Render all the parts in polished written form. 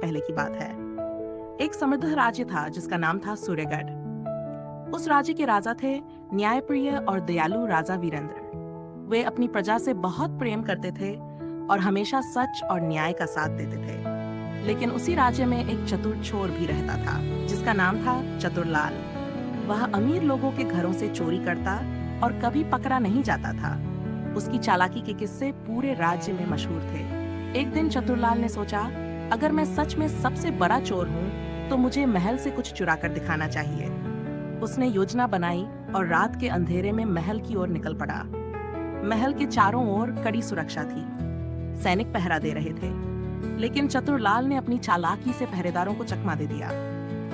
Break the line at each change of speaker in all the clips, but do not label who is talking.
पहले की बात है। एक समृद्ध राज्य था जिसका नाम था सूर्यगढ़। उस राज्य के राजा थे न्यायप्रिय और दयालु राजा वीरेंद्र। वे अपनी प्रजा से बहुत प्रेम करते थे और हमेशा सच और न्याय का साथ देते थे। लेकिन उसी राज्य में एक चतुर चोर भी रहता था जिसका नाम था चतुरलाल। वह अमीर लोगों के घरों से चोरी करता और कभी पकड़ा नहीं जाता था। उसकी चालाकी के किस्से पूरे राज्य में मशहूर थे। एक दिन चतुरलाल ने सोचा, अगर मैं सच में सबसे बड़ा चोर हूँ तो मुझे महल से कुछ चुरा कर दिखाना चाहिए। उसने योजना बनाई और रात के अंधेरे में महल की ओर निकल पड़ा। महल के चारों ओर कड़ी सुरक्षा थी, सैनिक पहरा दे रहे थे। लेकिन चतुरलाल ने अपनी चालाकी से पहरेदारों को चकमा दे दिया।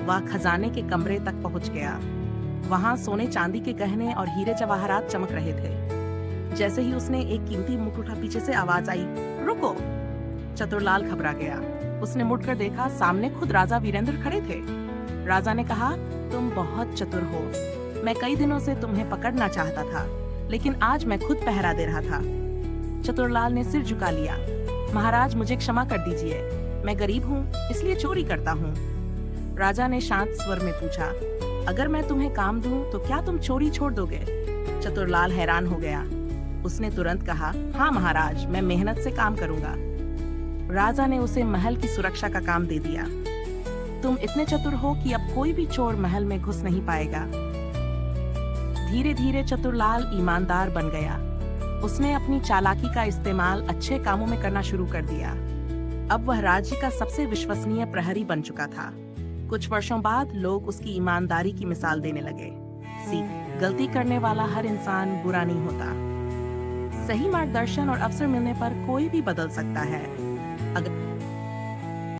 वह खजाने के कमरे तक पहुंच गया। वहां सोने चांदी के गहने और हीरे जवाहरात चमक रहे थे। जैसे ही उसने एक कीमती मुकुट उठा, पीछे से आवाज आई, रुको। चतुरलाल घबरा गया। उसने मुड़कर देखा, सामने खुद राजा वीरेंद्र खड़े थे। राजा ने कहा, तुम बहुत चतुर हो। मैं कई दिनों से तुम्हें पकड़ना चाहता था, लेकिन आज मैं खुद पहरा दे रहा था। चतुरलाल ने सिर झुका लिया। महाराज, मुझे क्षमा कर दीजिए। मैं गरीब हूँ, इसलिए चोरी करता हूँ। राजा ने शांत स्वर में पूछा, अगर मैं तुम्हें काम दूं तो क्या तुम चोरी छोड़ दोगे? चतुरलाल हैरान हो गया। उसने तुरंत कहा, हाँ महाराज, मैं मेहनत से काम करूंगा। राजा ने उसे महल की सुरक्षा का काम दे दिया। तुम इतने चतुर हो कि अब कोई भी चोर महल में घुस नहीं पाएगा। धीरे धीरे चतुरलाल ईमानदार बन गया। उसने अपनी चालाकी का इस्तेमाल अच्छे कामों में करना शुरू कर दिया। अब वह राज्य का सबसे विश्वसनीय प्रहरी बन चुका था। कुछ वर्षों बाद लोग उसकी ईमानदारी की मिसाल देने लगे। सीख, गलती करने वाला हर इंसान बुरा नहीं होता। सही मार्गदर्शन और अवसर मिलने पर कोई भी बदल सकता है। अगर